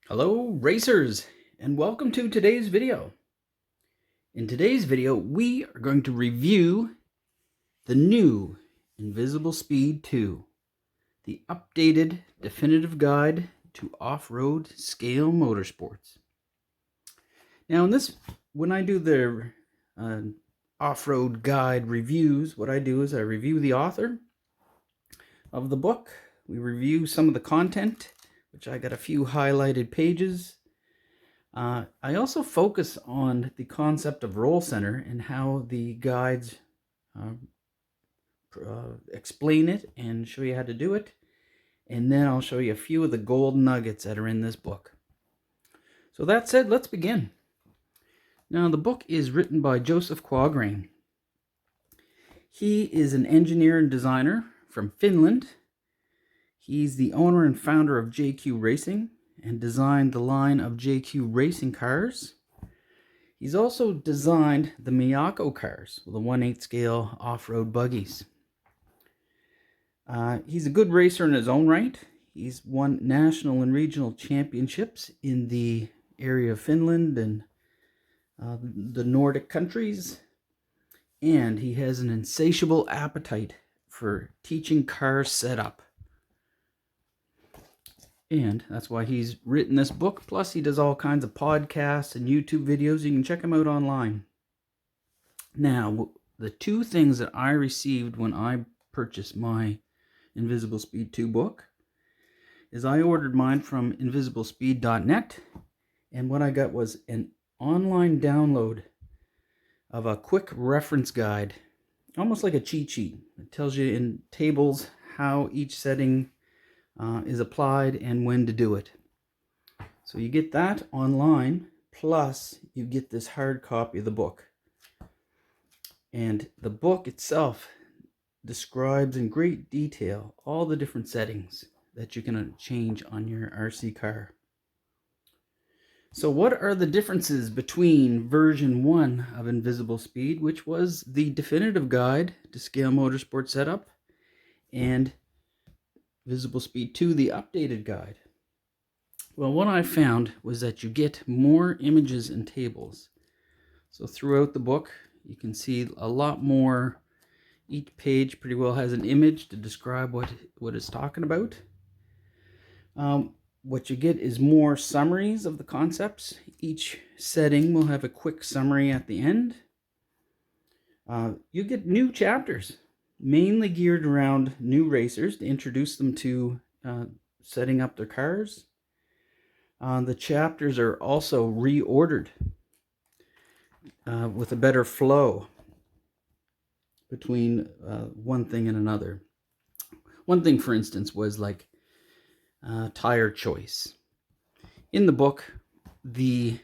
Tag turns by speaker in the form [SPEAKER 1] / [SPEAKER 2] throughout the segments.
[SPEAKER 1] Hello racers, and welcome to today's video. In today's video we are going to review the new Invisible Speed 2, the updated definitive guide to off-road scale motorsports. Now when I do the off-road guide reviews, what I do is I review the author of the book. We review some of the content, which I got a few highlighted pages. I also focus on the concept of roll center and how the guides explain it and show you how to do it. And then I'll show you a few of the gold nuggets that are in this book. So that said, let's begin. Now, the book is written by Joseph Quagrain. He is an engineer and designer from Finland. He's the owner and founder of JQ Racing and designed the line of JQ Racing cars. He's also designed the Miyako cars, the 1/8 scale off-road buggies. He's a good racer in his own right. He's won national and regional championships in the area of Finland and the Nordic countries. And he has an insatiable appetite for teaching car setup. And that's why he's written this book. Plus, he does all kinds of podcasts and YouTube videos. You can check him out online. Now, the two things that I received when I purchased my Invisible Speed 2 book is I ordered mine from invisiblespeed.net. And what I got was an online download of a quick reference guide, almost like a cheat sheet. It tells you in tables how each setting is applied and when to do it. So you get that online, plus you get this hard copy of the book. And the book itself describes in great detail all the different settings that you can change on your RC car. So what are the differences between version 1 of Invisible Speed, which was the definitive guide to scale motorsport setup, and Invisible Speed 2, the updated guide? Well, what I found was that you get more images and tables. So throughout the book, you can see a lot more. Each page pretty well has an image to describe what it's talking about. What you get is more summaries of the concepts. Each setting will have a quick summary at the end. You get new chapters, mainly geared around new racers to introduce them to setting up their cars. The chapters are also reordered with a better flow between one thing and another. One thing, for instance, was like tire choice. In the book, it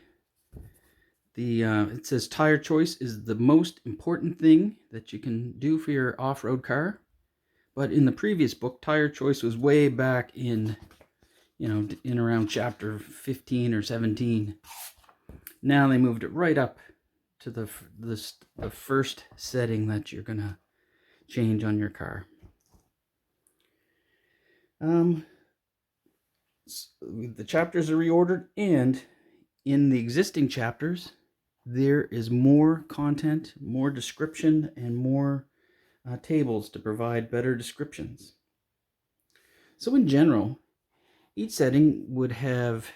[SPEAKER 1] says tire choice is the most important thing that you can do for your off-road car. But in the previous book, tire choice was way back in around chapter 15 or 17. Now they moved it right up to the first setting that you're gonna change on your car. The chapters are reordered, and in the existing chapters there is more content, more description, and more tables to provide better descriptions. So in general, each setting would have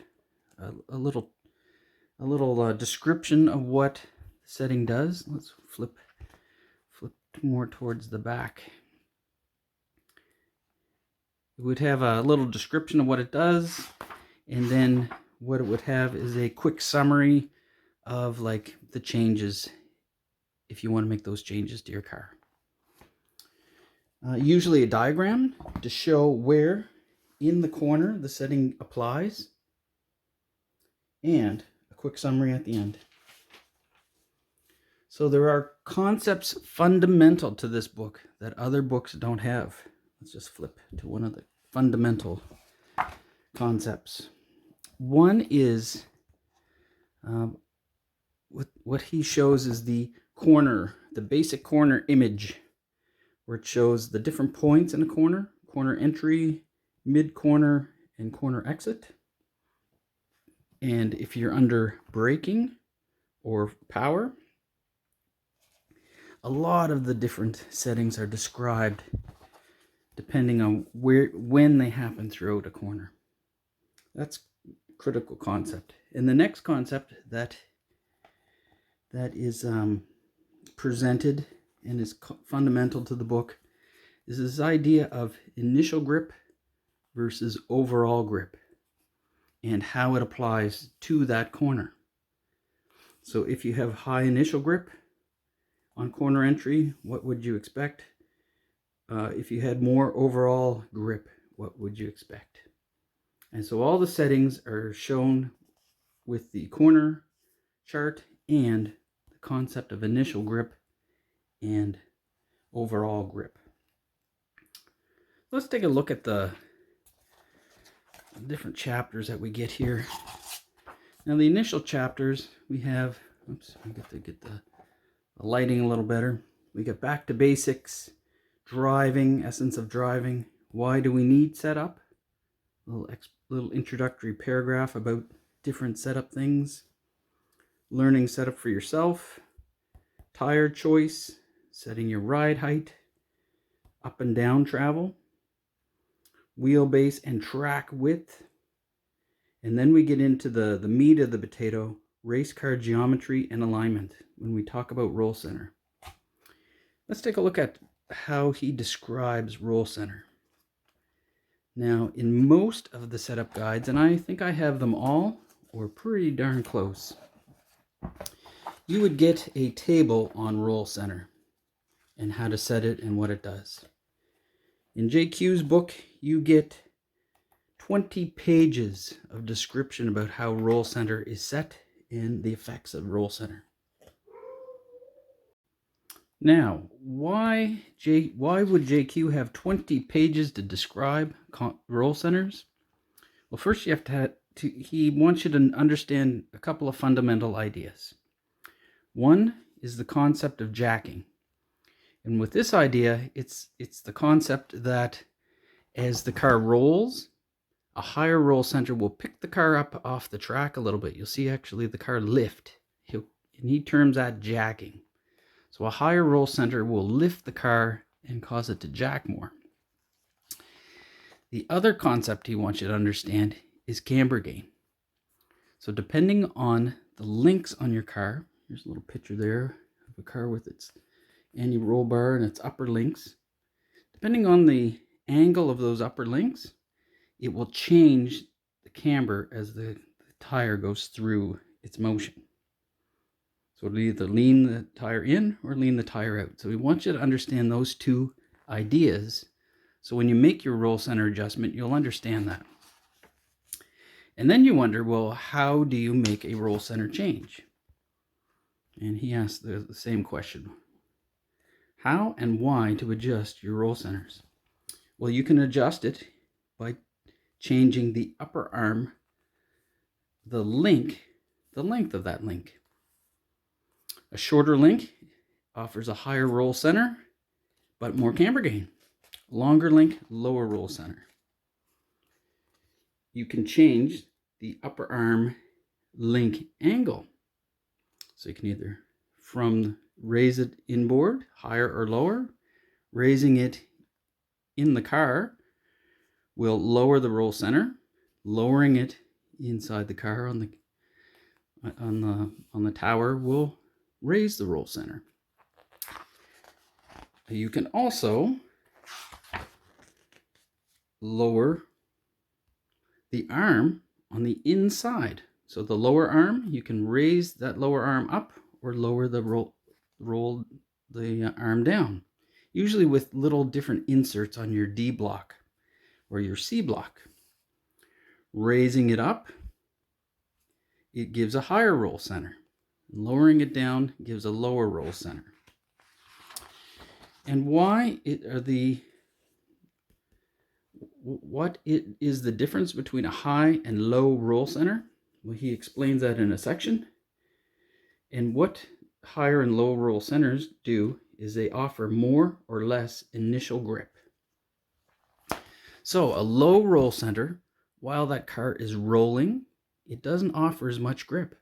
[SPEAKER 1] a little description of what the setting does. Let's flip more towards the back. It would have a little description of what it does, and then what it would have is a quick summary of like the changes if you want to make those changes to your car. Usually a diagram to show where in the corner the setting applies, and a quick summary at the end. So there are concepts fundamental to this book that other books don't have. Let's just flip to one of the fundamental concepts. One is what he shows is the basic corner image, where it shows the different points in a corner entry, mid corner, and corner exit. And if you're under braking or power, a lot of the different settings are described depending on when they happen throughout a corner. That's a critical concept. And the next concept that is presented and is fundamental to the book is this idea of initial grip versus overall grip and how it applies to that corner. So if you have high initial grip on corner entry, what would you expect? If you had more overall grip, what would you expect? And so all the settings are shown with the corner chart and the concept of initial grip and overall grip. Let's take a look at the different chapters that we get here. Now the initial chapters we have, oops, I got to get the lighting a little better. We get back to basics, driving, essence of driving, why do we need setup, little introductory paragraph about different setup things, learning setup for yourself, tire choice, setting your ride height, up and down travel, wheelbase and track width, and then we get into the meat of the potato, race car geometry and alignment when we talk about roll center. Let's take a look at how he describes roll center. Now, in most of the setup guides, and I think I have them all, or pretty darn close, you would get a table on roll center and how to set it and what it does. In JQ's book, you get 20 pages of description about how roll center is set and the effects of roll center. Now, why would JQ have 20 pages to describe roll centers? Well, first you have he wants you to understand a couple of fundamental ideas. One is the concept of jacking. And with this idea, it's the concept that as the car rolls, a higher roll center will pick the car up off the track a little bit. You'll see actually the car lift. And he terms that jacking. So a higher roll center will lift the car and cause it to jack more. The other concept he wants you to understand is camber gain. So depending on the links on your car, here's a little picture there of a car with its anti-roll bar and its upper links. Depending on the angle of those upper links, it will change the camber as the tire goes through its motion. So it'll either lean the tire in or lean the tire out. So we want you to understand those two ideas. So when you make your roll center adjustment, you'll understand that. And then you wonder, well, how do you make a roll center change? And he asks the same question. How and why to adjust your roll centers? Well, you can adjust it by changing the upper arm, the length of that link. A shorter link offers a higher roll center, but more camber gain. Longer link, lower roll center. You can change the upper arm link angle. So you can either raise it inboard, higher or lower. Raising it in the car will lower the roll center. Lowering it inside the car on the tower will raise the roll center. You can also lower the arm on the inside. So the lower arm, you can raise that lower arm up or lower the roll the arm down. Usually with little different inserts on your D block or your C block. Raising it up, it gives a higher roll center. Lowering it down gives a lower roll center. And what is the difference between a high and low roll center? Well, he explains that in a section. And what higher and low roll centers do is they offer more or less initial grip. So a low roll center, while that car is rolling it doesn't offer as much grip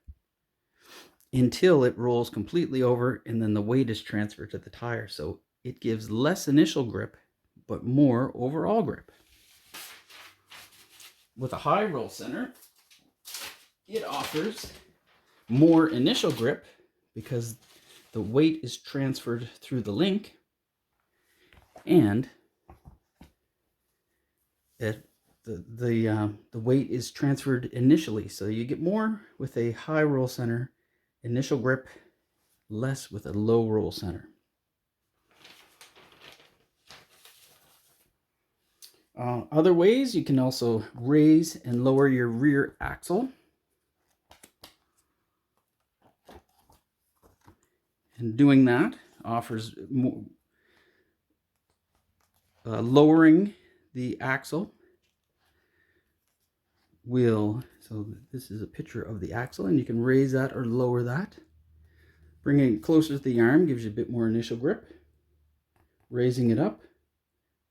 [SPEAKER 1] until it rolls completely over and then the weight is transferred to the tire. So it gives less initial grip, but more overall grip. With a high roll center, it offers more initial grip because the weight is transferred through the link, and the weight is transferred initially. So you get more with a high roll center initial grip, less with a low roll center. Other ways, you can also raise and lower your rear axle. And doing that offers more, lowering the axle so this is a picture of the axle, and you can raise that or lower that. Bringing it closer to the arm gives you a bit more initial grip. Raising it up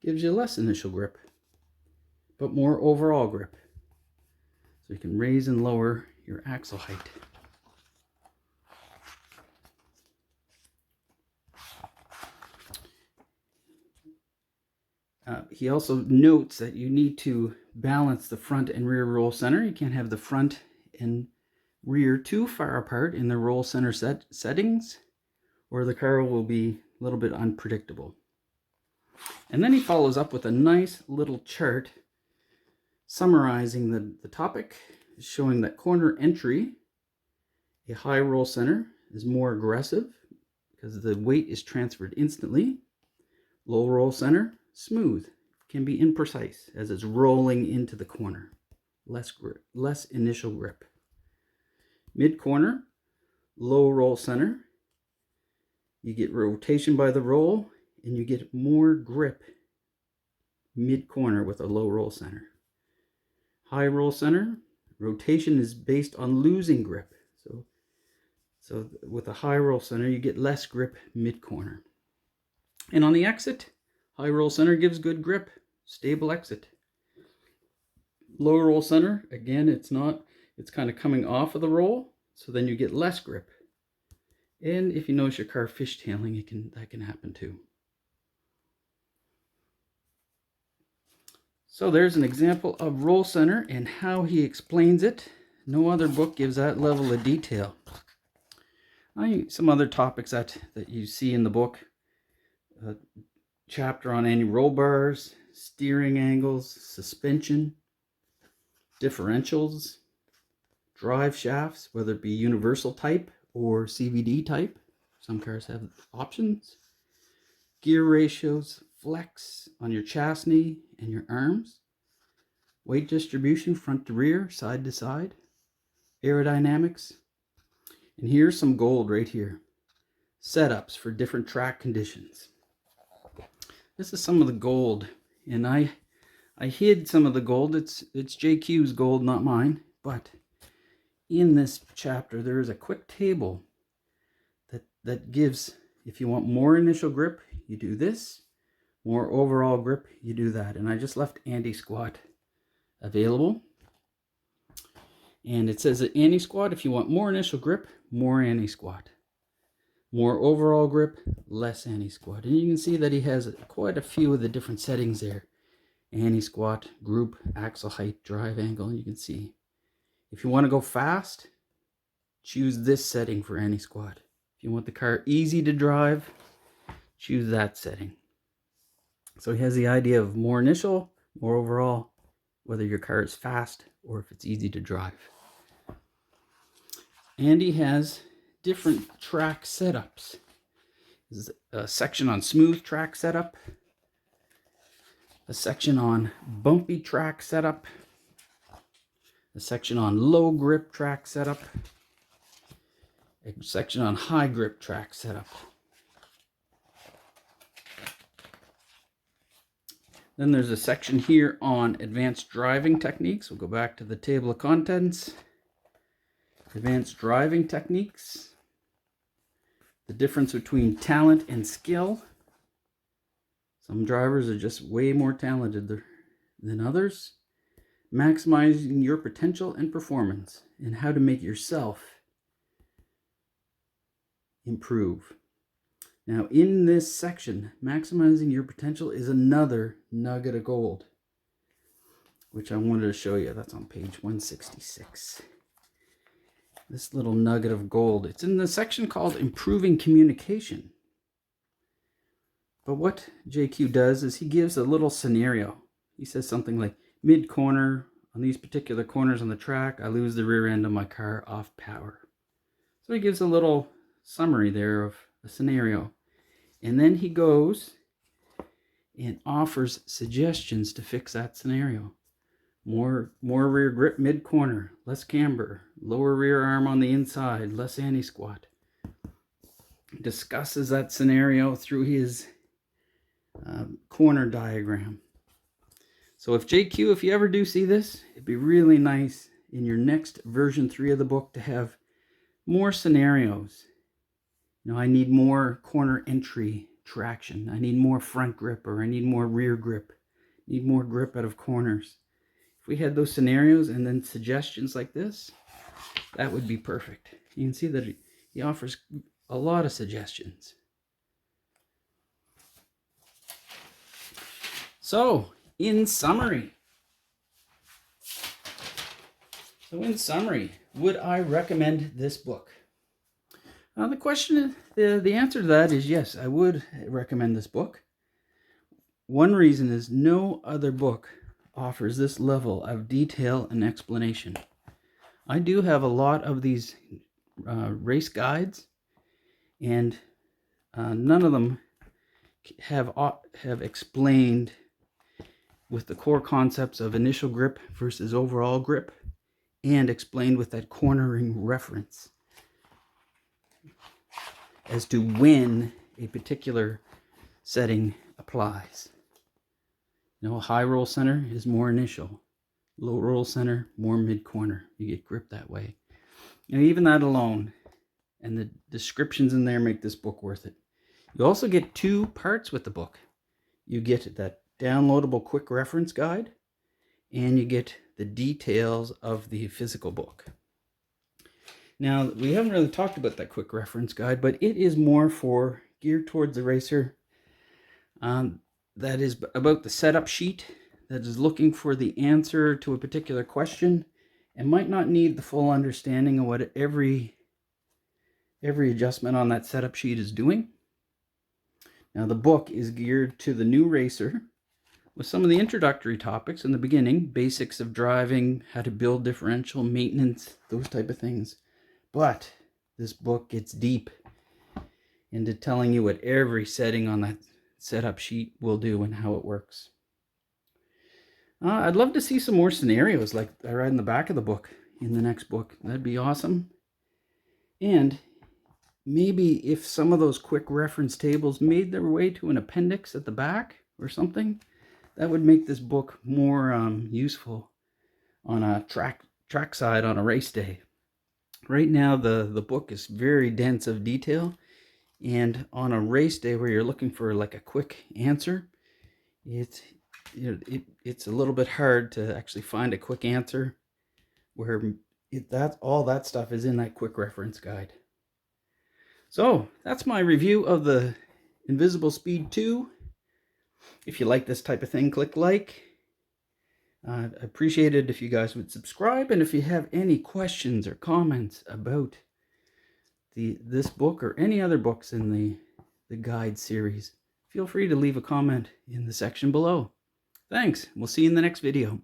[SPEAKER 1] gives you less initial grip, but more overall grip. So you can raise and lower your axle height. He also notes that you need to balance the front and rear roll center. You can't have the front and rear too far apart in the roll center settings, or the car will be a little bit unpredictable. And then he follows up with a nice little chart summarizing the topic, showing that corner entry, a high roll center, is more aggressive because the weight is transferred instantly. Low roll center, smooth, can be imprecise as it's rolling into the corner. Less grip, less initial grip. Mid corner, low roll center, you get rotation by the roll and you get more grip mid corner with a low roll center. High roll center, rotation is based on losing grip. So with a high roll center, you get less grip mid corner. And on the exit, high roll center gives good grip, stable exit. Low roll center, again, it's kind of coming off of the roll, so then you get less grip. And if you notice your car fishtailing, that can happen too. So there's an example of roll center and how he explains it. No other book gives that level of detail. Some other topics that you see in the book. Chapter on anti-roll bars, steering angles, suspension, differentials, drive shafts, whether it be universal type or CVD type. Some cars have options. Gear ratios, flex on your chassis and your arms. Weight distribution, front to rear, side to side. Aerodynamics. And here's some gold right here. Setups for different track conditions. This is some of the gold, and I hid some of the gold. It's JQ's gold, not mine. But in this chapter, there is a quick table that gives, if you want more initial grip, you do this. More overall grip, you do that. And I just left anti-squat available. And it says that anti-squat, if you want more initial grip, more anti-squat. More overall grip, less anti-squat. And you can see that he has quite a few of the different settings there. Anti-squat, group, axle height, drive angle. And you can see if you want to go fast, choose this setting for anti-squat. If you want the car easy to drive, choose that setting. So he has the idea of more initial, more overall, whether your car is fast or if it's easy to drive. And he has different track setups. There's a section on smooth track setup, a section on bumpy track setup, a section on low grip track setup, a section on high grip track setup. Then there's a section here on advanced driving techniques. We'll go back to the table of contents. Advanced driving techniques. The difference between talent and skill. Some drivers are just way more talented than others. maximizing your potential and performance, and how to make yourself improve. Now, in this section, maximizing your potential is another nugget of gold, which I wanted to show you. That's on page 166. This little nugget of gold. It's in the section called Improving Communication. But what JQ does is he gives a little scenario. He says something like, mid-corner, on these particular corners on the track, I lose the rear end of my car off power. So he gives a little summary there of a scenario. And then he goes and offers suggestions to fix that scenario. More rear grip mid-corner, less camber, lower rear arm on the inside, less anti-squat. Discusses that scenario through his corner diagram. So if you ever do see this, it'd be really nice in your next version 3 of the book to have more scenarios. I need more corner entry traction. I need more front grip, or I need more rear grip. I need more grip out of corners. If we had those scenarios and then suggestions like this, that would be perfect. You can see that he offers a lot of suggestions. So, in summary, would I recommend this book? The answer to that is yes, I would recommend this book. One reason is no other book offers this level of detail and explanation. I do have a lot of these race guides, and none of them have explained with the core concepts of initial grip versus overall grip, and explained with that cornering reference as to when a particular setting applies. High roll center is more initial. Low roll center, more mid-corner. You get grip that way. Even that alone, and the descriptions in there make this book worth it. You also get 2 parts with the book. You get that downloadable quick reference guide, and you get the details of the physical book. Now, we haven't really talked about that quick reference guide, but it is more geared towards the racer. That is about the setup sheet, that is looking for the answer to a particular question and might not need the full understanding of what every adjustment on that setup sheet is doing. Now, the book is geared to the new racer with some of the introductory topics in the beginning, basics of driving, how to build differential, maintenance, those type of things. But this book gets deep into telling you what every setting on that setup sheet will do and how it works. I'd love to see some more scenarios like I read in the back of the book in the next book. That'd be awesome. And maybe if some of those quick reference tables made their way to an appendix at the back or something, that would make this book more useful on a track side on a race day. Right now, the book is very dense of detail, and on a race day where you're looking for like a quick answer, it's a little bit hard to actually find a quick answer where all that stuff is in that quick reference guide. So that's my review of the Invisible Speed 2. If you like this type of thing, click like. I'd appreciate it if you guys would subscribe, and if you have any questions or comments about this book or any other books in the guide series, feel free to leave a comment in the section below. Thanks. We'll see you in the next video.